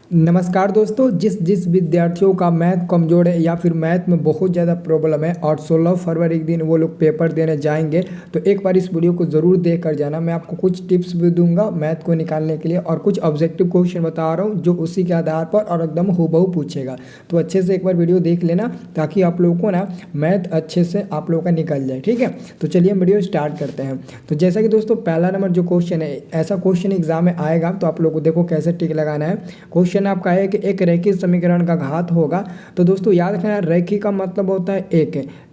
नमस्कार दोस्तों। जिस जिस विद्यार्थियों का मैथ कमज़ोर है या फिर मैथ में बहुत ज़्यादा प्रॉब्लम है और 16 फरवरी के दिन वो लोग पेपर देने जाएंगे, तो एक बार इस वीडियो को ज़रूर देख कर जाना। मैं आपको कुछ टिप्स भी दूंगा मैथ को निकालने के लिए और कुछ ऑब्जेक्टिव क्वेश्चन बता रहा हूँ जो उसी के आधार पर और एकदम हूबहू पूछेगा। तो अच्छे से एक बार वीडियो देख लेना ताकि आप लोगों को ना मैथ अच्छे से आप लोगों का निकल जाए। ठीक है, तो चलिए हम वीडियो स्टार्ट करते हैं। तो जैसा कि दोस्तों पहला नंबर जो क्वेश्चन है, ऐसा क्वेश्चन एग्जाम में आएगा तो आप लोग को देखो कैसे टिक लगाना है। क्वेश्चन आपका है कि एक रैखिक समीकरण का घात होगा। तो दोस्तों याद रखना, रैखिक का मतलब होता है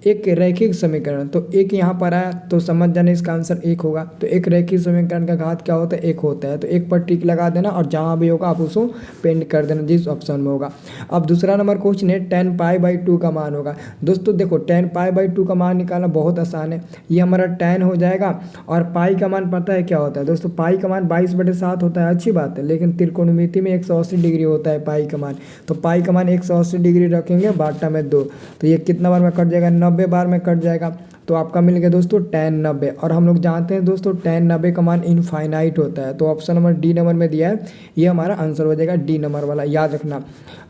एक रैखिक समीकरण। तो एक यहाँ पर आया तो समझ जाना इसका आंसर एक होगा। तो एक रैखिक समीकरण का घात क्या होता है? एक होता है। तो एक पर टिक लगा देना और जहाँ भी होगा आप उसको पेंड कर देना जिस ऑप्शन में होगा। अब दूसरा नंबर क्वेश्चन है 10π/2 का मान होगा। दोस्तों देखो 10π/2 का मान निकालना बहुत आसान है। ये हमारा 10 हो जाएगा और पाई का मान पता है क्या होता है दोस्तों? पाई का मान 22/7 होता है। अच्छी बात है, लेकिन त्रिकोणमिति में 180 डिग्री होता है पाई का मान। तो पाई का मान 180 डिग्री रखेंगे, बाटा में 2, तो ये कितना बार में कट जाएगा? 90 बार में कट जाएगा। तो आपका मिल गया दोस्तों tan 90। और हम लोग जानते हैं दोस्तों tan 90 का मान इनफाइनाइट होता है। तो ऑप्शन नंबर डी नंबर में दिया है, ये हमारा आंसर हो जाएगा डी नंबर वाला, याद रखना।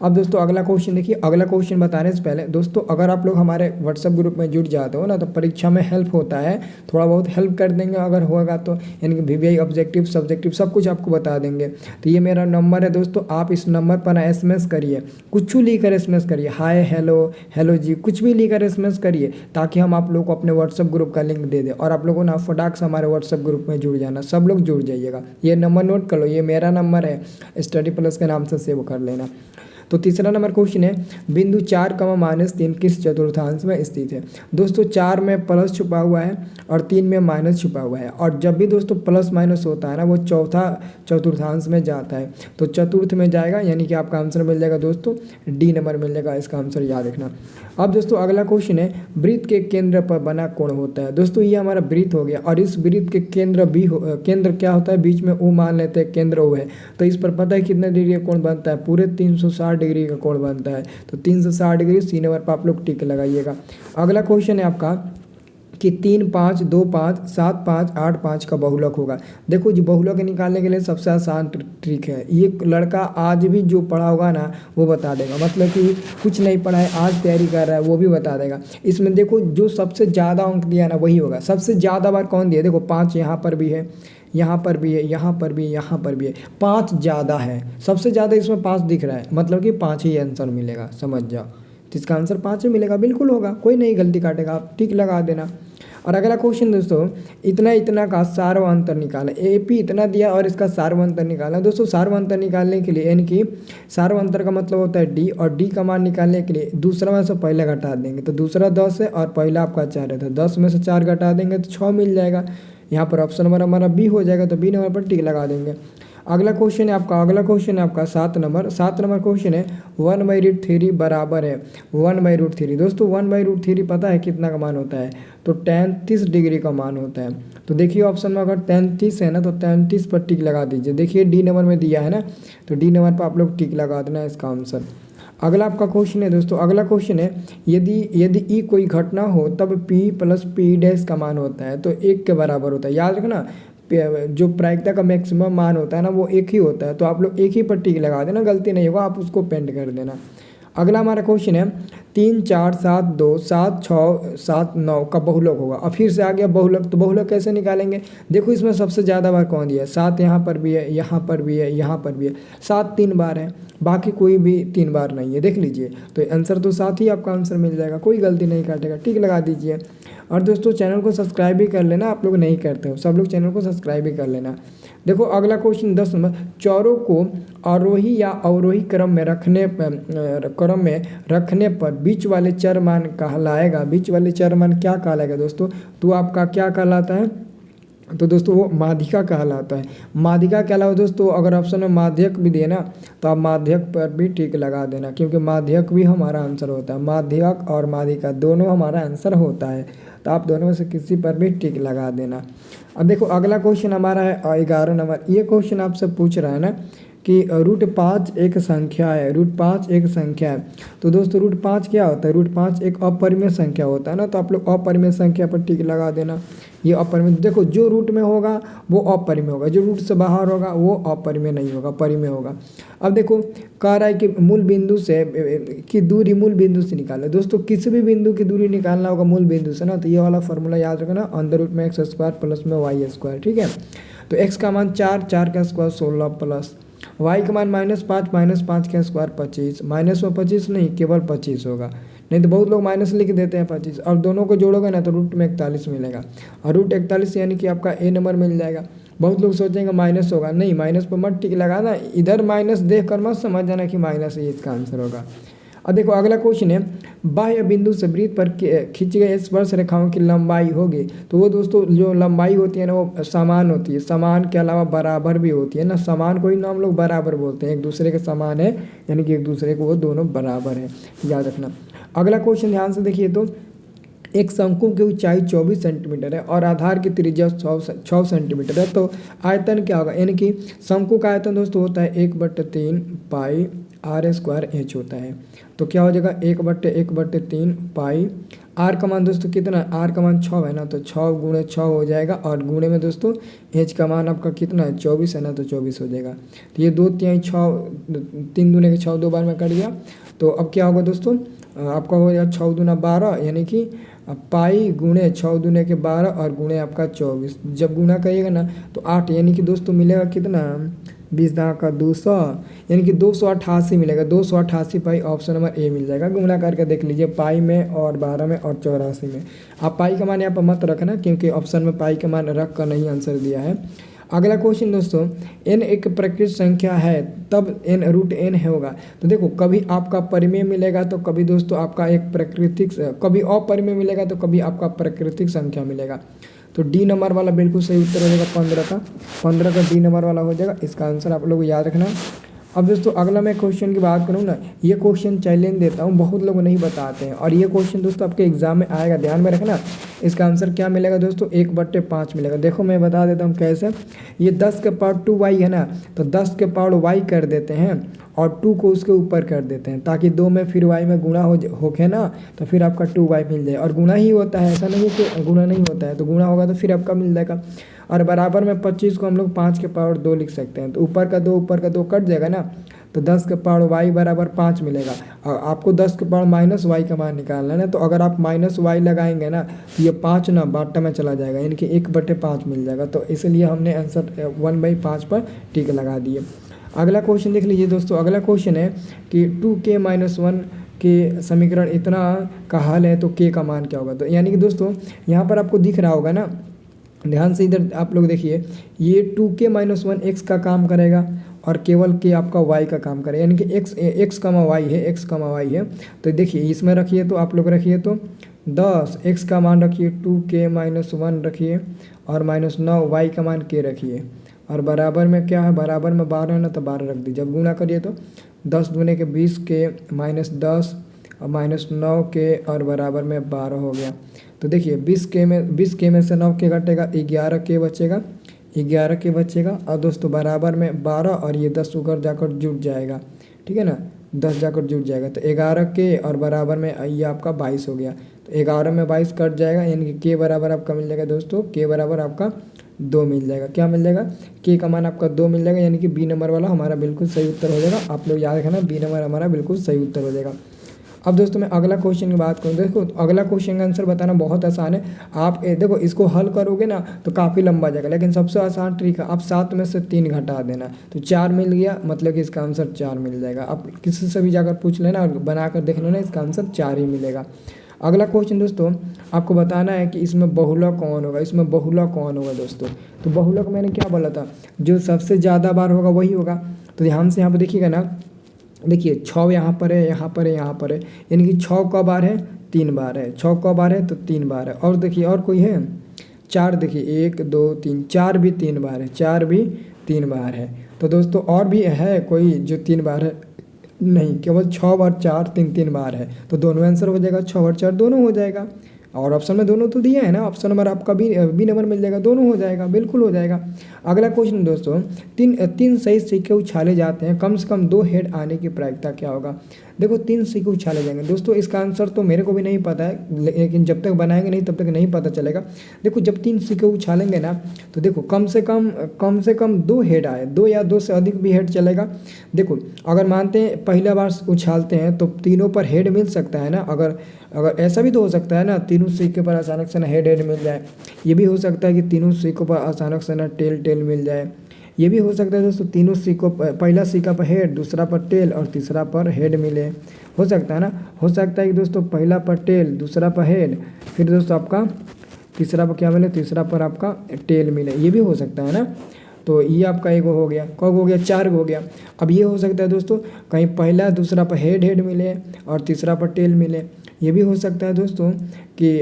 अब दोस्तों अगला क्वेश्चन देखिए। अगला क्वेश्चन बताने से पहले दोस्तों अगर आप लोग हमारे व्हाट्सएप ग्रुप में जुड़ जाते हो ना तो परीक्षा में हेल्प होता है, थोड़ा बहुत हेल्प कर देंगे अगर होगा तो। यानी कि VVI ऑब्जेक्टिव सब्जेक्टिव सब कुछ आपको बता देंगे। तो ये मेरा नंबर है दोस्तों, आप इस नंबर पर SMS करिए, कुछ लिख कर SMS करिए, हाय हेलो जी, कुछ भी लिख कर SMS करिए ताकि हम आप लोग को अपने व्हाट्सएप ग्रुप का लिंक दे दें। और आप लोगों ना फटाक से हमारे व्हाट्सएप ग्रुप में जुड़ जाना, सब लोग जुड़ जाइएगा। ये नंबर नोट कर लो, ये मेरा नंबर है, स्टडी प्लस के नाम से सेव कर लेना। तो तीसरा नंबर क्वेश्चन है बिंदु 4, -3 किस चतुर्थांश में स्थित है? दोस्तों 4 में प्लस छुपा हुआ है और 3 में माइनस छुपा हुआ है। और जब भी दोस्तों प्लस माइनस होता है ना वो चौथा चतुर्थांश में जाता है, तो चतुर्थ में जाएगा, यानी कि आपका आंसर मिल जाएगा दोस्तों डी नंबर मिल जाएगा, इसका आंसर याद रखना। अब दोस्तों अगला क्वेश्चन है वृत्त के केंद्र पर बना कोण होता है। दोस्तों ये हमारा वृत्त हो गया और इस वृत्त के केंद्र केंद्र क्या होता है? बीच में ओ मान लेते हैं, केंद्र ओ है। तो इस पर पता है कितने डिग्री का कोण बनता है? पूरे 360 डिग्री का कोण बनता है। तो 360 डिग्री सी नंबर पर आप लोग टिक लगाइएगा। अगला क्वेश्चन है आपका कि 3, 5, 2, 5, 7, 5, 8, 5 का बहुलक होगा। देखो जी बहुलक निकालने के लिए सबसे आसान ट्रिक है, ये लड़का आज भी जो पढ़ा होगा ना वो बता देगा, मतलब कि कुछ नहीं पढ़ा है आज तैयारी कर रहा है वो भी बता देगा। इसमें देखो जो सबसे ज़्यादा अंक दिया ना वही होगा। सबसे ज़्यादा बार कौन दिया? देखो 5 यहाँ पर भी है, यहाँ पर भी है, यहाँ पर भी, यहाँ पर भी है, 5 ज़्यादा है। सबसे ज़्यादा इसमें 5 दिख रहा है, मतलब कि 5 ही आंसर मिलेगा, समझ जाओ। तो इसका आंसर 5 ही मिलेगा, बिल्कुल होगा, कोई नहीं गलती काटेगा, आप टिक लगा देना। और अगला क्वेश्चन दोस्तों इतना का सार्वंतर निकाला। AP इतना दिया और इसका सार्वंतर निकाला। दोस्तों सार्वंतर निकालने के लिए यानी कि सार्वंतर का मतलब होता है D, और D का मान निकालने के लिए दूसरा में से पहले घटा देंगे। तो दूसरा 10 है और पहला आपका 4 है, तो 10 में से 4 घटा देंगे तो 6 मिल जाएगा। यहाँ पर ऑप्शन नंबर हमारा B हो जाएगा, तो B नंबर पर टिक लगा देंगे। अगला क्वेश्चन है आपका 7 नंबर क्वेश्चन है 1/√3 बराबर है 1/√3। दोस्तों 1/√3 पता है कितना का मान होता है? तो 33 डिग्री का मान होता है। तो देखिए ऑप्शन में अगर 33 है ना तो 33 पर टिक लगा दीजिए। देखिए डी नंबर में दिया है ना, तो डी नंबर पर आप लोग टिक लगा देना, इसका आंसर। अगला आपका क्वेश्चन है दोस्तों, अगला क्वेश्चन है यदि ई कोई घटना हो तब P + P' का मान होता है तो 1 के बराबर होता है। याद रखना जो प्रायिकता का मैक्सिमम मान होता है ना वो 1 ही होता है। तो आप लोग 1 ही पर टिक लगा देना, गलती नहीं होगा, आप उसको पेंड कर देना। अगला हमारा क्वेश्चन है 3, 4, 7, 2, 7, 6, 7, 9 का बहुलक होगा। और फिर से आ गया बहुलक, तो बहुलक कैसे निकालेंगे? देखो इसमें सबसे ज़्यादा बार कौन दिया है? 7 यहाँ पर भी है, यहाँ पर भी है, यहाँ पर भी है। 7 3 बार है, बाकी कोई भी 3 बार नहीं है, देख लीजिए। तो आंसर तो 7 ही आपका आंसर मिल जाएगा, कोई गलती नहीं काटेगा, टिक लगा दीजिए। और दोस्तों चैनल को सब्सक्राइब भी कर लेना, आप लोग नहीं करते हो, सब लोग चैनल को सब्सक्राइब भी कर लेना। देखो अगला क्वेश्चन 10 नंबर, चौरों को आरोही या अवरोही क्रम में रखने पर बीच वाले चर मान कहलाएगा। बीच वाले चर मान क्या कहलाएगा दोस्तों? तो आपका क्या कहलाता है? तो दोस्तों वो माध्यिका कहलाता है। माध्यिका के अलावा दोस्तों अगर ऑप्शन में माध्यक भी देना तो आप माध्यक पर भी टिक लगा देना, क्योंकि माध्यक भी हमारा आंसर होता है। माध्यक और माध्यिका दोनों हमारा आंसर होता है, तो आप दोनों में से किसी पर भी टिक लगा देना। अब देखो अगला क्वेश्चन हमारा है 11 नंबर। ये क्वेश्चन आपसे पूछ रहा है ना कि √5 एक संख्या है, √5 एक संख्या है। तो दोस्तों √5 क्या होता है, √5 एक अपरिमेय संख्या होता है ना, तो आप लोग अपरिमेय संख्या पर टिक लगा देना। ये अपरिमेय, देखो जो रूट में होगा वो अपरिमेय होगा, जो रूट से बाहर होगा वो अपरिमेय नहीं होगा, परिमेय होगा। अब देखो कह रहा है कि मूल बिंदु से की दूरी मूल बिंदु से निकाले। दोस्तों किसी भी बिंदु की दूरी निकालना होगा मूल बिंदु से ना, तो ये वाला फॉर्मूला याद रखना, √x² प्लस में y², ठीक है। तो x का मान 4, 4 का स्क्वायर 16 प्लस y का मान -5, -5 का स्क्वायर 25, माइनस में 25 नहीं केवल 25 होगा, नहीं तो बहुत लोग माइनस लिख देते हैं 25। और दोनों को जोड़ोगे ना तो रूट में 41 मिलेगा, और √41 यानी कि आपका ए नंबर मिल जाएगा। बहुत लोग सोचेंगे माइनस होगा, नहीं माइनस पर मत टिक लगाना, इधर माइनस देख कर मत समझ जाना कि माइनस ही इसका आंसर होगा। अब देखो अगला क्वेश्चन है, बाह्य बिंदु से वृत्त पर खींची गई स्पर्श रेखाओं की लंबाई होगी। तो वो दोस्तों जो लंबाई होती है ना वो समान होती है, समान के अलावा बराबर भी होती है ना, समान को ही ना हम लोग बराबर बोलते हैं, एक दूसरे के समान है यानी कि एक दूसरे को वो दोनों बराबर है, याद रखना। अगला क्वेश्चन ध्यान से देखिए, तो एक शंकु की ऊंचाई 24 सेंटीमीटर है और आधार की त्रिज्या 6 सेंटीमीटर है, तो आयतन क्या होगा, यानी कि शंकु का आयतन दोस्तों होता है 1/3 पाई r² होता है। तो क्या हो जाएगा 1/3 पाई, r का मान दोस्तों कितना, r का मान 6 है ना, तो 6 गुणे 6 हो जाएगा, और गुणे में दोस्तों h का मान आपका कितना है 24 है ना, तो 24 हो जाएगा। तो ये 2 3 6 3 दूने के 6 2 बार में कट गया। तो अब क्या होगा दोस्तों, आपका हो जाएगा 6 दूना 12, यानी कि पाई गुणे 6 दूने के 12 और गुणे आपका 24, जब गुना करिएगा ना तो 8, यानी कि दोस्तों मिलेगा कितना 20 का 200, यानी कि 288 मिलेगा, 288 पाई, ऑप्शन नंबर ए मिल जाएगा। गुणा करके देख लीजिए, पाई में और 12 में और 84 में। आप पाई का मान यहाँ पर मत रखना क्योंकि ऑप्शन में पाई का मान रख कर नहीं आंसर दिया है। अगला क्वेश्चन दोस्तों, n एक प्रकृत संख्या है तब n √n होगा। तो देखो कभी आपका परिमेय मिलेगा तो कभी दोस्तों आपका एक प्राकृतिक, कभी अपरिमेय मिलेगा तो कभी आपका प्राकृतिक संख्या मिलेगा। तो डी नंबर वाला बिल्कुल सही उत्तर हो जाएगा, 15 का डी नंबर वाला हो जाएगा, इसका आंसर आप लोग याद रखना। अब दोस्तों अगला मैं क्वेश्चन की बात करूँ ना, ये क्वेश्चन चैलेंज देता हूँ, बहुत लोग नहीं बताते हैं, और ये क्वेश्चन दोस्तों आपके एग्जाम में आएगा, ध्यान में रखना। इसका आंसर क्या मिलेगा दोस्तों, 1/5 मिलेगा। देखो मैं बता देता हूँ कैसे, ये 10 के पावर 2y है ना, तो 10 के पावर y कर देते हैं और 2 को उसके ऊपर कर देते हैं, ताकि 2 में फिर y में गुणा होके ना, तो फिर आपका 2y मिल जाए। और गुणा ही होता है, ऐसा नहीं है कि गुणा नहीं होता है, तो गुणा होगा तो फिर आपका मिल जाएगा। और बराबर में 25 को हम लोग 5 के पावर 2 लिख सकते हैं, तो ऊपर का 2 कट जाएगा ना, तो 10 के पावर y बराबर 5 मिलेगा। और आपको 10 के पावर -y का मान निकालना है ना, तो अगर आप -y लगाएंगे ना तो ये 5 ना बाटा में चला जाएगा, यानी कि 1/5 मिल जाएगा। तो इसलिए हमने आंसर 1/5 पर टिक लगा दिए। अगला क्वेश्चन देख लीजिए दोस्तों, अगला क्वेश्चन है कि 2k-1 के समीकरण इतना का हल है तो k का मान क्या होगा। तो यानी कि दोस्तों यहाँ पर आपको दिख रहा होगा ना, ध्यान से इधर आप लोग देखिए, ये 2k-1 x का काम करेगा और केवल k आपका y का काम करेगा, यानी कि x, y है। तो देखिए इसमें रखिए, तो आप लोग रखिए तो 10 x का मान रखिए, 2k-1 रखिए, और -9 y का मान k रखिए, और बराबर में क्या है, बराबर में 12 है ना, तो 12 रख दीजिए। जब गुणा करिए तो 10 दूने के 20 के -10 और -9 के और बराबर में 12 हो गया। तो देखिए 20 के में से 9 के घटेगा, 11 के बचेगा, और दोस्तों बराबर में 12 और ये 10 ऊपर जाकर जुड़ जाएगा, ठीक है ना, 10 जाकर जुड़ जाएगा, तो 11 के और बराबर में ये आपका 22 हो गया। तो 11 में 22 कट जाएगा, यानी कि के बराबर आपका मिल जाएगा दोस्तों, के बराबर आपका 2 मिल जाएगा। क्या मिल जाएगा, के का मान आपका 2 मिल जाएगा, यानी कि बी नंबर वाला हमारा बिल्कुल सही उत्तर हो जाएगा। आप लोग याद रखना, बी नंबर हमारा बिल्कुल सही उत्तर हो जाएगा। अब दोस्तों मैं अगला क्वेश्चन की बात करूँ, देखो तो अगला क्वेश्चन का आंसर बताना बहुत आसान है। आप देखो इसको हल करोगे ना तो काफ़ी लंबा जाएगा, लेकिन सबसे आसान ट्रिक है, आप 7 में से 3 घटा देना, तो 4 मिल गया, मतलब कि इसका आंसर 4 मिल जाएगा। आप किसी से भी जाकर पूछ लेना और बना कर देख लेना, इसका आंसर 4 ही मिलेगा। अगला क्वेश्चन दोस्तों आपको बताना है कि इसमें बहुलक कौन होगा, दोस्तों। तो बहुलक मैंने क्या बोला था, जो सबसे ज़्यादा बार होगा वही होगा। तो ध्यान से यहाँ पर देखिएगा ना, देखिए 6 यहाँ पर है, यानी कि 6 का बार है 3 बार है, 6 का बार है तो 3 बार है। और देखिए और कोई है 4, देखिए 1 2 3 4 भी 3 बार है, 4 भी 3 बार है। तो दोस्तों और भी है कोई जो 3 बार है, नहीं, केवल 6 और 4 3 बार है। तो दोनों आंसर हो जाएगा, 6 और 4 दोनों हो जाएगा। और ऑप्शन में दोनों तो दिया है ना, ऑप्शन नंबर आपका बी नंबर मिल जाएगा, दोनों हो जाएगा, बिल्कुल हो जाएगा। अगला क्वेश्चन दोस्तों, तीन सही सिक्के उछाले जाते हैं, कम से कम 2 हेड आने की प्रायिकता क्या होगा। देखो 3 सिक्के उछाले जाएंगे दोस्तों, इसका आंसर तो मेरे को भी नहीं पता है, लेकिन जब तक बनाएंगे नहीं तब तक नहीं पता चलेगा। देखो जब 3 सिक्के उछालेंगे ना, तो देखो कम से कम 2 हेड आए, 2 या 2 से अधिक भी हेड चलेगा। देखो अगर मानते हैं पहला बार उछालते हैं तो तीनों पर हेड मिल सकता है ना, अगर ऐसा भी तो हो सकता है ना, तीनों सिक्के पर अचानक से ना हेड मिल जाए। ये भी हो सकता है कि तीनों सिक्कों पर अचानक से ना टेल मिल जाए। ये भी हो सकता है दोस्तों तीनों सिक्कों पहला सिक्का पर हेड, दूसरा पर टेल और तीसरा पर हेड मिले, हो सकता है ना। हो सकता है कि दोस्तों पहला पर टेल, दूसरा पर हेड, फिर दोस्तों आपका तीसरा पर क्या मिले, तीसरा पर आपका टेल मिले, ये भी हो सकता है ना। तो ये आपका एक हो गया, कब हो गया, 4 हो गया। अब ये हो सकता है दोस्तों कहीं पहला दूसरा पर हेड मिले और तीसरा पर टेल मिले। ये भी हो सकता है दोस्तों कि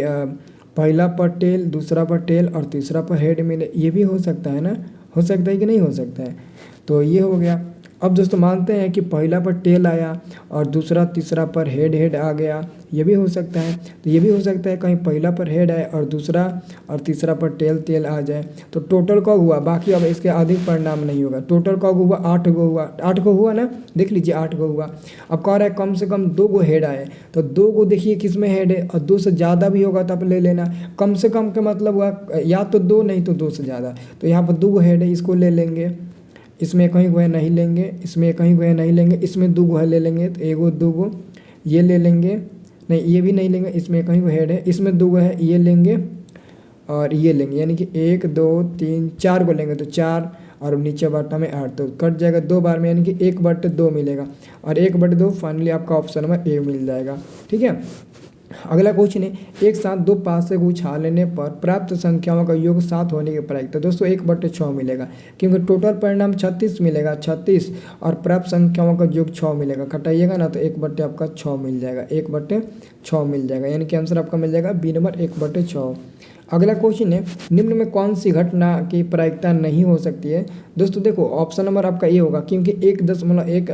पहला पर टेल, दूसरा पर टेल और तीसरा पर हेड मिले, ये भी हो सकता है ना। हो सकता है कि नहीं हो सकता है। तो ये हो गया। अब दोस्तों मानते हैं कि पहला पर टेल आया और दूसरा तीसरा पर हेड आ गया, ये भी हो सकता है। तो ये भी हो सकता है कहीं पहला पर हेड आए और दूसरा और तीसरा पर टेल आ जाए। तो टोटल का हुआ, बाकी अब इसके अधिक परिणाम नहीं होगा। टोटल का हुआ 8 गो हुआ, 8 गो हुआ ना, देख लीजिए 8 गो हुआ। अब कह रहा है कम से कम 2 गो हेड आए, तो 2 गो देखिए किस में हेड है, और 2 से ज़्यादा भी होगा तो आप ले लेना। कम से कम का मतलब हुआ या तो 2 नहीं तो 2 से ज़्यादा। तो यहाँ पर 2 गो हेड है, इसको ले लेंगे, इसमें कहीं गो है नहीं लेंगे, इसमें कहीं गो है नहीं लेंगे, इसमें 2 गो है ले लेंगे, तो 1 2 गो ये ले लेंगे, नहीं ये भी नहीं लेंगे, इसमें कहीं गो हेड है, इसमें 2 गो है ये लेंगे और ये लेंगे, यानी कि 1 2 3 4 को लेंगे, तो 4 और नीचे बट्टा में 8, तो कट जाएगा 2 बार में, यानी कि 1/2 मिलेगा और 1/2 फाइनली आपका ऑप्शन नंबर ए मिल जाएगा। ठीक है। अगला क्वेश्चन है, एक साथ 2 पासे को उछालने पर प्राप्त संख्याओं का योग 7 होने की प्रायिकता। दोस्तों 1/6 मिलेगा, क्योंकि टोटल परिणाम 36 मिलेगा, 36 और प्राप्त संख्याओं का योग 6 मिलेगा। घटाइएगा ना तो 1/6 मिल जाएगा, 1/6 मिल जाएगा, यानी कि आंसर आपका मिल जाएगा बी नंबर 1/6। अगला क्वेश्चन है, निम्न में कौन सी घटना की प्रायिकता नहीं हो सकती है। दोस्तों देखो ऑप्शन नंबर आपका ये होगा, क्योंकि 1.1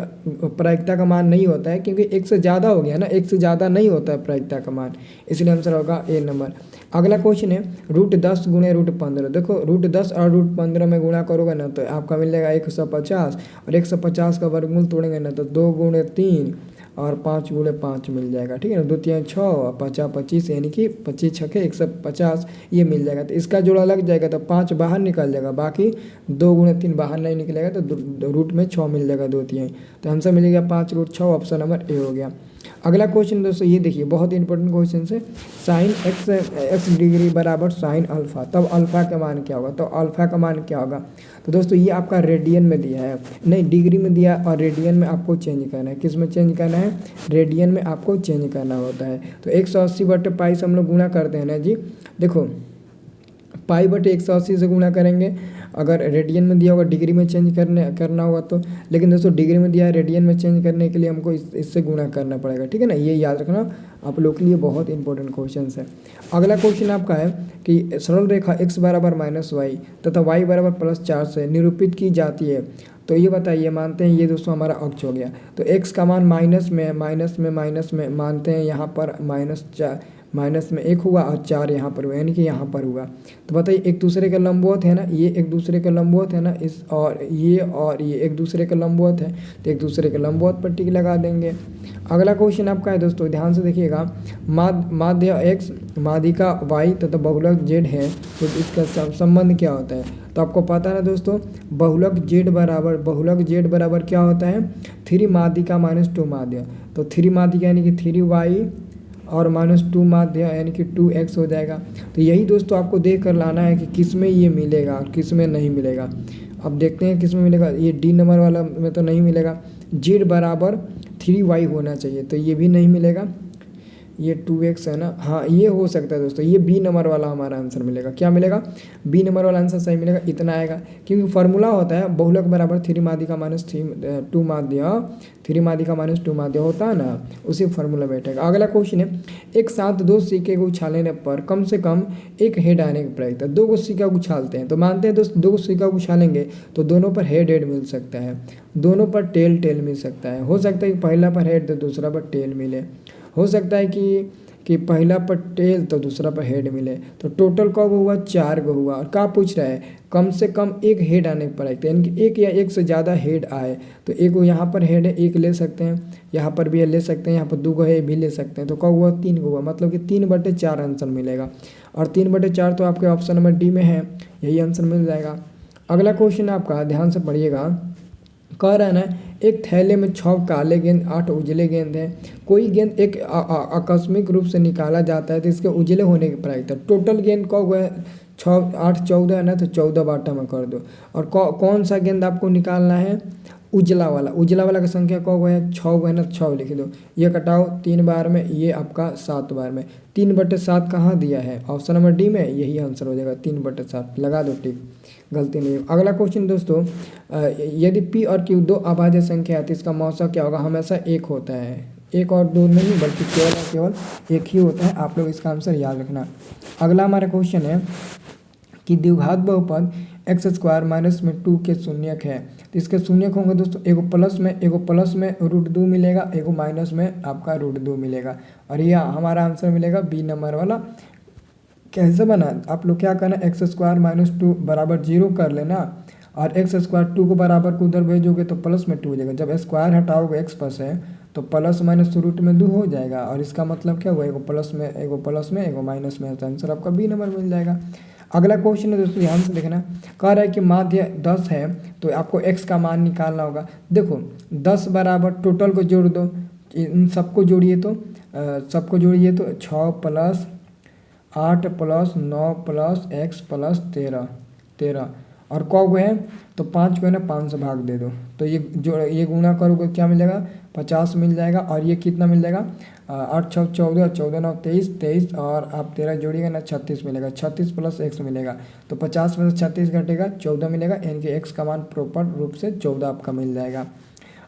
प्रायिकता का मान नहीं होता है, क्योंकि 1 से ज़्यादा हो गया ना, 1 से ज़्यादा नहीं होता है प्रायिकता का मान, इसलिए आंसर होगा ए नंबर। अगला क्वेश्चन है, √10 गुणे √15। देखो √10 और √15 में गुणा करोगे ना तो आपका मिल जाएगा 150, और 150 का वर्गमूल तोड़ेंगे ना तो 2 गुणे 3 और 5 गुणे 5 मिल जाएगा। ठीक है ना, 2 3 6 और 5 25, यानी कि 25 छके 150 ये मिल जाएगा। तो इसका जोड़ा लग जाएगा तो 5 बाहर निकल जाएगा, बाकी 2 गुणे 3 बाहर नहीं निकलेगा, तो रूट में 6 मिल जाएगा 2 3, तो आंसर मिलेगा 5√6, ऑप्शन नंबर ए हो गया। अगला क्वेश्चन दोस्तों ये देखिए, बहुत इंपॉर्टेंट क्वेश्चन है, साइन x डिग्री बराबर साइन अल्फा, तब अल्फा का मान क्या होगा। तो अल्फा का मान क्या होगा, तो दोस्तों ये आपका रेडियन में दिया है, नहीं डिग्री में दिया, और रेडियन में आपको चेंज करना है। किस में चेंज करना है, रेडियन में आपको चेंज करना होता है। तो 180/π से हम लोग गुणा करते हैं ना जी। देखो π/180 से गुणा करेंगे, अगर रेडियन में दिया होगा डिग्री में चेंज करना होगा तो, लेकिन दोस्तों डिग्री में दिया है, रेडियन में चेंज करने के लिए हमको इससे गुणा करना पड़ेगा। ठीक है ना, ये याद रखना आप लोग के लिए बहुत इंपॉर्टेंट क्वेश्चन है। अगला क्वेश्चन आपका है कि सरल रेखा x बराबर -y तथा y बराबर +4 से निरूपित की जाती है। तो ये बताइए, मानते हैं ये दोस्तों हमारा अक्ष हो गया, तो x का मान माइनस में मानते हैं, यहाँ पर माइनस में 1 हुआ और 4 यहाँ पर हुआ, यानी कि यहाँ पर हुआ। तो बताइए एक दूसरे के लंबवत है ना, ये एक दूसरे के लंबवत है ना, इस और ये एक दूसरे के लंबवत है, तो एक दूसरे के लंबवत पर टिक लगा देंगे। अगला क्वेश्चन आपका है दोस्तों, ध्यान से देखिएगा, माध्य x माध्यिका y तथा बहुलक z है, तो इसका संबंध क्या होता है। तो आपको पता है ना दोस्तों, बहुलक z बराबर क्या होता है, 3 माध्यिका -2 माध्य। तो 3 माध्यिका यानी कि 3y और -2 माध्य यानी कि 2x हो जाएगा। तो यही दोस्तों आपको देख कर लाना है कि किस में ये मिलेगा और किस में नहीं मिलेगा। अब देखते हैं किस में मिलेगा, ये डी नंबर वाला में तो नहीं मिलेगा। z बराबर 3y होना चाहिए, तो ये भी नहीं मिलेगा, ये 2x है ना, हाँ ये हो सकता है दोस्तों, ये बी नंबर वाला हमारा आंसर मिलेगा। क्या मिलेगा, बी नंबर वाला आंसर सही मिलेगा, इतना आएगा, क्योंकि फार्मूला होता है बहुलक बराबर 3 माध्यिका -2 माध्य, 3 माध्यिका -2 माध्य होता है ना, उसी फार्मूला बैठेगा। अगला क्वेश्चन है, एक साथ 2 सिक्के को उछालने पर कम से कम 1 हेड आने की प्रायिकता। 2 सिक्का उछालते हैं, तो मानते हैं दोस्तों 2 सिक्का उछालेंगे तो दोनों पर हेड मिल सकता है, दोनों पर टेल मिल सकता है। हो सकता है कि पहला पर हेड तो दूसरा पर टेल मिले, हो सकता है कि कि पहला पर टेल तो दूसरा पर हेड मिले। तो टोटल कब हुआ, 4 गो हुआ। और क्या पूछ रहा है, कम से कम एक हेड आने पर है, यानी कि एक या एक से ज़्यादा हेड आए। तो एक यहाँ पर हेड है, एक ले सकते हैं, यहाँ पर भी ले सकते हैं, यहाँ पर 2 गो है भी ले सकते हैं। तो कब हुआ, 3 गो हुआ, मतलब कि 3/4 आंसर मिलेगा। और 3/4 तो आपके ऑप्शन नंबर डी में है, यही आंसर मिल जाएगा। अगला क्वेश्चन आपका ध्यान से पढ़िएगा। कह रहा है ना, एक थैले में 6 काले गेंद 8 उजले गेंद हैं। कोई गेंद एक आकस्मिक रूप से निकाला जाता है तो इसके उजले होने की प्रायिकता। टोटल गेंद कब है, 6 8 14 है ना, तो 14 बाटा में कर दो। और कौन सा गेंद आपको निकालना है, उजला वाला। उजला वाला का संख्या कब है, 6 है ना, 6 लिख दो। ये कटाओ 3 बार में, ये आपका 7 बार में। 3/7 कहाँ दिया है, ऑप्शन नंबर डी में, यही आंसर हो जाएगा 3/7। लगा दो टिक, गलती नहीं। अगला क्वेश्चन दोस्तों, यदि पी और क्यू 2 अभाज्य संख्या है तो इसका मौसा क्या होगा, हमेशा 1 होता है। 1 और 2 नहीं, बल्कि केवल और केवल 1 ही होता है। आप लोग इसका आंसर याद रखना। अगला हमारा क्वेश्चन है कि द्विघात बहुपद x² - 2 के शून्यक है। तो इसके शून्यक होंगे दोस्तों, एगो प्लस में √2 मिलेगा, एगो माइनस में आपका √2 मिलेगा। और यह हमारा आंसर मिलेगा बी नंबर वाला। कैसे बना, आप लोग क्या करना, x² - 2 बराबर 0 कर लेना। और x² 2 को बराबर को उधर भेजोगे तो प्लस में 2 हो जाएगा। जब स्क्वायर हटाओगे x पर से तो प्लस माइनस √2 हो जाएगा। और इसका मतलब क्या हुआ, एगो प्लस में एगो माइनस में, तो आंसर आपका बी नंबर मिल जाएगा। अगला क्वेश्चन है दोस्तों, ध्यान से देखना। कह रहा है कि माध्य 10 है तो आपको x का मान निकालना होगा। देखो 10 बराबर टोटल को जोड़ दो, इन सबको जोड़िए तो 6 + 8 + 9 + x + 13 और कौ है तो 5 को है ना 5 से भाग दे दो। तो ये गुणा करोगे क्या मिलेगा, 50 मिल जाएगा। और ये कितना मिल जाएगा, 8 6 14, 14 9 23 और आप 13 जोड़िएगा ना 36 मिलेगा। 36 + x मिलेगा, तो 50 में से 36 घटेगा 14 मिलेगा, यानी कि x का मान प्रॉपर रूप से 14 आपका मिल जाएगा।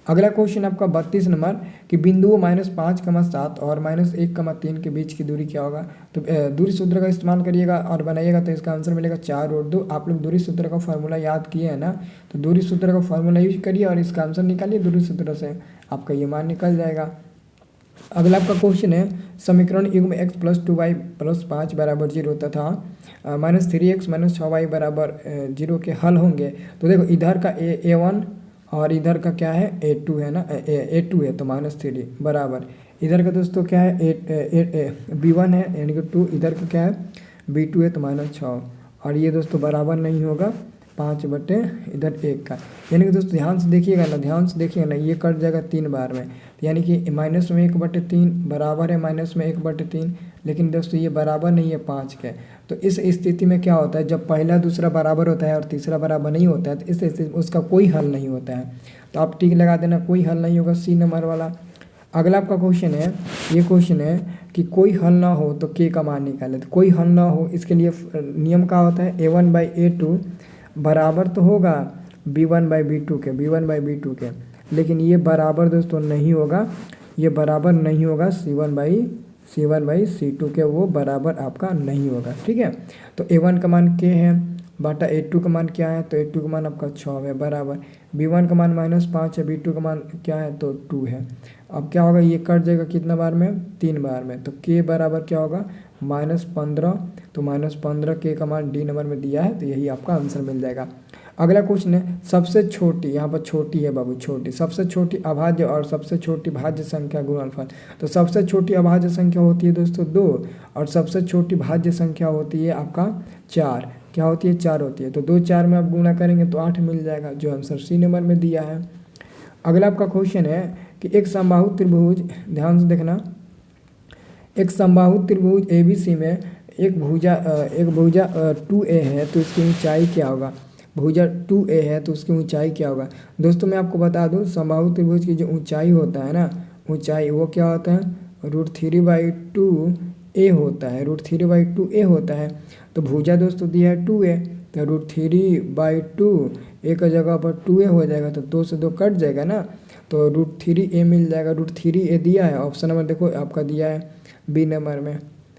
अगला क्वेश्चन आपका 32 नंबर कि बिंदुओं -5,7 और -1,3 के बीच की दूरी क्या होगा। तो दूरी सूत्र का इस्तेमाल करिएगा और बनाइएगा तो इसका आंसर मिलेगा 4√2। आप लोग दूरी सूत्र का फॉर्मूला याद किए हैं ना, तो दूरी सूत्र का फॉर्मूला यूज करिए और इसका आंसर निकालिए दूरी सूत्र से, आपका ये मान निकल जाएगा। अगला आपका क्वेश्चन है, समीकरण युग्म x + 2y + 5 = 0 तथा -3x - 6y = 0 के हल होंगे। तो देखो इधर का a1 और इधर का क्या है, a2 है ना, a2 है तो -3 बराबर, इधर का दोस्तों क्या है, b1 है यानी कि 2, इधर का क्या है b2 है तो -6। और ये दोस्तों बराबर नहीं होगा 5 इधर 1 का, यानी कि दोस्तों ध्यान से देखिएगा ना, ये कट जाएगा 3 बार में, यानी कि -1/3 बराबर है -1/3। लेकिन दोस्तों ये बराबर नहीं है 5 के। तो इस स्थिति में क्या होता है, जब पहला दूसरा बराबर होता है और तीसरा बराबर नहीं होता है तो इस स्थिति में उसका कोई हल नहीं होता है। तो आप टिक लगा देना, कोई हल नहीं होगा, सी नंबर वाला। अगला आपका क्वेश्चन है, ये क्वेश्चन है कि कोई हल ना हो तो के का मान निकाले। तो कोई हल ना हो, इसके लिए नियम क्या होता है, a1/a2 बराबर तो होगा b1/b2 के, लेकिन ये बराबर दोस्तों नहीं होगा, ये बराबर नहीं होगा c1/c2 के, वो बराबर आपका नहीं होगा। ठीक है, तो a1 का मान k है बटा a2 का मान क्या है, तो a2 का मान आपका 6 है बराबर, b1 का मान -5 है, b2 का मान क्या है तो 2 है। अब क्या होगा, ये कट जाएगा कितना बार में, 3 बार में। तो k बराबर क्या होगा -15, तो -15 k का मान डी नंबर में दिया है, तो यही आपका आंसर मिल जाएगा। अगला क्वेश्चन है, सबसे छोटी, यहाँ पर छोटी है बाबू, छोटी, सबसे छोटी अभाज्य और सबसे छोटी भाज्य संख्या गुणनफल। तो सबसे छोटी अभाज्य संख्या होती है दोस्तों 2 और सबसे छोटी भाज्य संख्या होती है आपका 4। क्या होती है, 4 होती है। तो 2 4 में आप गुणा करेंगे तो 8 मिल जाएगा, जो आंसर सी नंबर में दिया है। अगला आपका क्वेश्चन है कि एक समबाहु त्रिभुज, ध्यान से देखना, एक समबाहु त्रिभुज ABC में एक भुजा 2A है तो इसकी ऊंचाई क्या होगा। भुजा 2A है तो उसकी ऊंचाई क्या होगा। दोस्तों मैं आपको बता दूं, समबाहु त्रिभुज की जो ऊंचाई होता है ना, ऊंचाई वो क्या होता है, √3/2A होता है, √3/2A होता है। तो भुजा दोस्तों दिया है 2A, तो √3/2 A का जगह पर 2A हो जाएगा, तो 2 से 2 कट जाएगा ना, तो √3A मिल जाएगा। √3A दिया है, ऑप्शन नंबर देखो आपका दिया है बी नंबर में,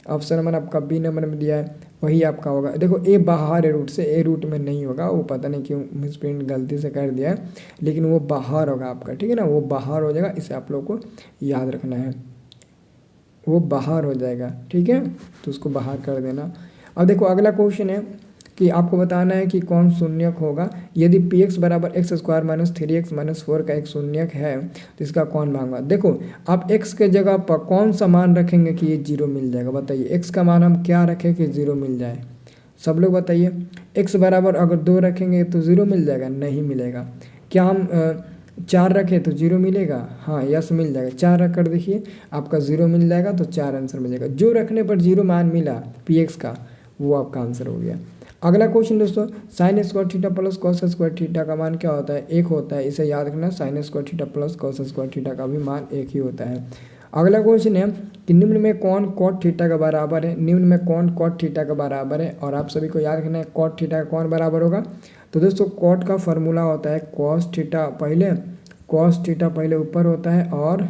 ऑप्शन नंबर आपका बी नंबर में दिया है, वही आपका होगा। देखो ए बाहर है रूट से, ए रूट में नहीं होगा, वो पता नहीं क्यों मिसप्रिंट गलती से कर दिया है, लेकिन वो बाहर होगा आपका, ठीक है ना, वो बाहर हो जाएगा, इसे आप लोग को याद रखना है। वो बाहर हो जाएगा, ठीक है, तो उसको बाहर कर देना। अब देखो अगला क्वेश्चन है कि आपको बताना है कि कौन शून्यक होगा। यदि पी एक्स बराबर x square minus 3x minus 4 का एक शून्यक है तो इसका कौन भाग होगा। देखो आप x के जगह पर कौन सा मान रखेंगे कि ये जीरो मिल जाएगा, बताइए। x का मान हम क्या रखें कि जीरो मिल जाए, सब लोग बताइए। x बराबर अगर 2 रखेंगे तो जीरो मिल जाएगा, नहीं मिलेगा। क्या हम 4 रखें तो जीरो मिलेगा, हाँ यस मिल जाएगा। 4 रख कर देखिए आपका जीरो मिल जाएगा, तो 4 आंसर मिलेगा। जो रखने पर जीरो मान मिला पी एक्स का वो आपका आंसर हो गया। अगला क्वेश्चन दोस्तों, sine square theta plus cos square theta का मान क्या होता है, एक होता है, इसे याद रखना। Sine square theta plus cos square theta का भी मान एक ही होता है। अगला क्वेश्चन है कि निम्न में कौन कॉट थीटा का बराबर है, निम्न में कौन कॉट थीटा का बराबर है, और आप सभी को याद रखना है कॉट थीटा का कौन बराबर होगा। तो दोस्तों कॉट का फॉर्मूला होता है कॉस थीटा पहले ऊपर होता है और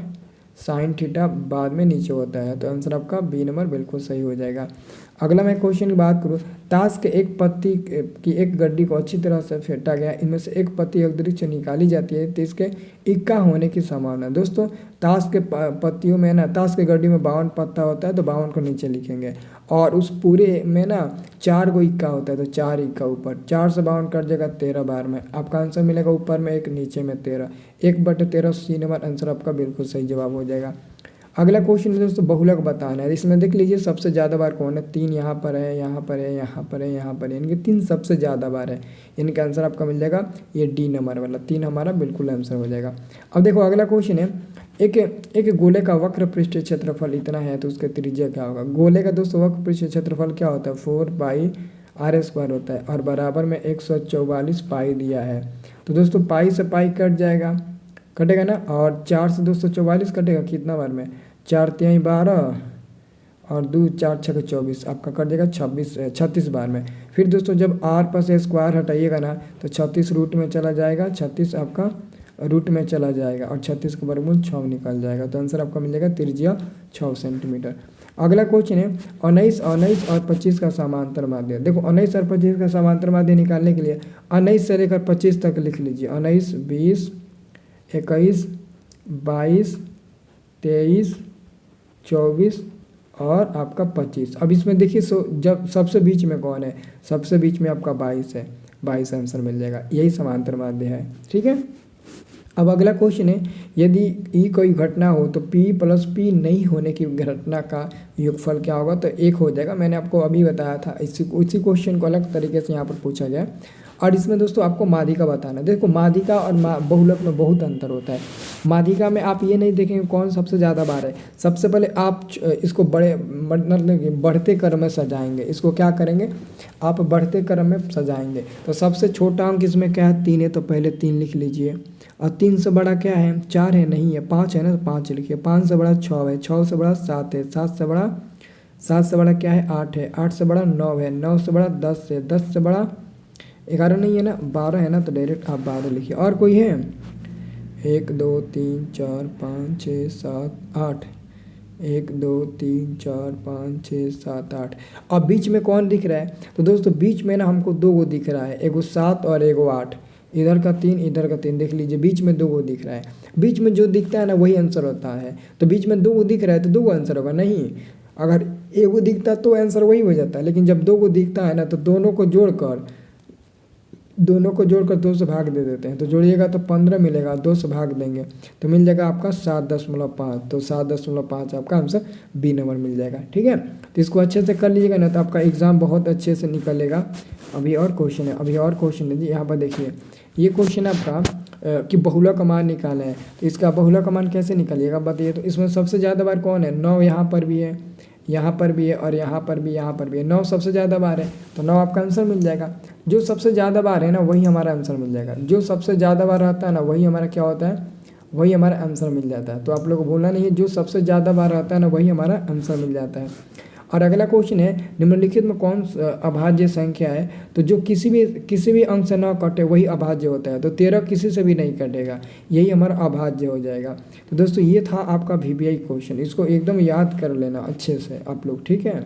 साइन थीटा बाद में नीचे होता है। तो आंसर आपका बी नंबर बिल्कुल सही हो जाएगा। अगला मैं क्वेश्चन की बात करूँ, ताश के एक पत्ती की एक गड्डी को अच्छी तरह से फेंटा गया, इनमें से एक पत्ती अतिरिक्त निकाली जाती है तो इसके इक्का होने की संभावना। दोस्तों ताश के पत्तियों में ना, ताश के गड्डी में 52 पत्ता होता है तो 52 को नीचे लिखेंगे, और उस पूरे में ना 4 को इक्का होता है तो 4 इक्का ऊपर, 4 से 52 कट जाएगा 13 बार में, आपका आंसर मिलेगा ऊपर में 1 नीचे में 13, 1/13 सी नंबर आंसर आपका बिल्कुल सही जवाब हो जाएगा। अगला क्वेश्चन है दोस्तों बहुलक बताना है। इसमें देख लीजिए सबसे ज़्यादा बार कौन है, 3 यहाँ पर है, यहाँ पर है, यहाँ पर है, यहाँ पर है, इनके 3 सबसे ज़्यादा बार है, इनका आंसर आपका मिल जाएगा ये डी नंबर वाला 3 हमारा बिल्कुल आंसर हो जाएगा। अब देखो अगला क्वेश्चन है, एक गोले का वक्र पृष्ठ क्षेत्रफल इतना है तो उसका त्रिज्या क्या होगा। गोले का दोस्तों वक्र पृष्ठ क्षेत्रफल क्या होता है, 4πr² होता है, और बराबर में 144 पाई दिया है। तो दोस्तों पाई से पाई कट जाएगा, कटेगा ना, और 4 से 244 कटेगा कितना बार में, 4 तिहाई 12 और 2 4 6 24, आपका कट जाएगा 36 बार में। फिर दोस्तों जब आर पर से स्क्वायर हटाइएगा ना तो 36 रूट में चला जाएगा, 36 आपका रूट में चला जाएगा और 36 का वर्गमूल 6 निकल जाएगा। तो आंसर आपका मिल जाएगा त्रिज्या 6 सेंटीमीटर। अगला क्वेश्चन है 19 और 25 का समांतर माध्य। देखो 19 और 25 का समांतर माध्य निकालने के लिए 19 से लेकर 25 तक लिख लीजिए, 19 20 21 22 23 24 और आपका 25। अब इसमें देखिए जब सबसे बीच में कौन है, सबसे बीच में आपका 22 है, 22 आंसर मिल जाएगा, यही समांतर माध्य है, ठीक है। अब अगला क्वेश्चन है, यदि ई कोई घटना हो तो P + P नहीं होने की घटना का योगफल क्या होगा, तो 1 हो जाएगा। मैंने आपको अभी बताया था, इसी क्वेश्चन को अलग तरीके से यहाँ पर पूछा गया। और इसमें दोस्तों आपको माध्यिका बताना। देखो माध्यिका और बहुलक में बहुत अंतर होता है। माध्यिका में आप ये नहीं देखेंगे कौन सबसे ज़्यादा बार है, सबसे पहले आप इसको मतलब बढ़ते क्रम में सजाएंगे। इसको क्या करेंगे, आप बढ़ते क्रम में सजाएंगे। तो सबसे छोटा अंक इसमें क्या है, 3 है, तो पहले 3 लिख लीजिए। और 3 से बड़ा क्या है, 4 है, नहीं है, 5 है ना, तो 5 लिखिए। 5 से बड़ा 6 है, 6 से बड़ा 7 है, 7 से बड़ा क्या है, 8 है, 8 से बड़ा 9 है, 9 से बड़ा 10 है, 10 से बड़ा 11 नहीं है ना, 12 है ना, तो डायरेक्ट आप 12 लिखिए। और कोई है, 1 2 3 4 5 6 7 8, 1 2 3 4 5 6 7 8। अब बीच में कौन दिख रहा है, तो दोस्तों बीच में ना हमको 2 गो दिख रहा है, एगो 7 और एगो 8, इधर का 3 इधर का 3, देख लीजिए बीच में 2 गो दिख रहा है। बीच में जो दिखता है ना वही आंसर होता है। तो बीच में 2 गो दिख रहा है तो 2 गो आंसर होगा, नहीं, अगर एगो दिखता तो आंसर वही हो जाता है। लेकिन जब 2 गो दिखता है ना तो दोनों को जोड़कर 2 से भाग दे देते हैं, तो जोड़िएगा तो 15 मिलेगा, 2 से भाग देंगे तो मिल जाएगा आपका 7.5। तो 7.5 आपका आंसर बी नंबर मिल जाएगा, ठीक है। तो इसको अच्छे से कर लीजिएगा ना तो आपका एग्ज़ाम बहुत अच्छे से निकलेगा। अभी और क्वेश्चन है जी, यहाँ पर देखिए ये क्वेश्चन आपका कि बहुलक का मान निकाले है। तो इसका बहुलक का मान कैसे निकालिएगा बताइए। तो इसमें सबसे ज़्यादा बार कौन है, 9 यहाँ पर भी है, यहाँ पर भी है, और यहाँ पर भी है। 9 सबसे ज़्यादा बार है तो 9 आपका आंसर मिल जाएगा। जो सबसे ज़्यादा बार है ना वही हमारा आंसर मिल जाएगा। जो सबसे ज़्यादा बार रहता है ना वही हमारा क्या होता है, वही हमारा आंसर मिल जाता है। तो आप लोग को भूलना नहीं है, जो सबसे ज़्यादा बार रहता है ना वही हमारा आंसर मिल जाता है। और अगला क्वेश्चन है, निम्नलिखित में कौन अभाज्य संख्या है, तो जो किसी भी अंक से न कटे वही अभाज्य होता है। तो 13 किसी से भी नहीं कटेगा, यही हमारा अभाज्य हो जाएगा। तो दोस्तों ये था आपका VBI क्वेश्चन, इसको एकदम याद कर लेना अच्छे से आप लोग, ठीक है।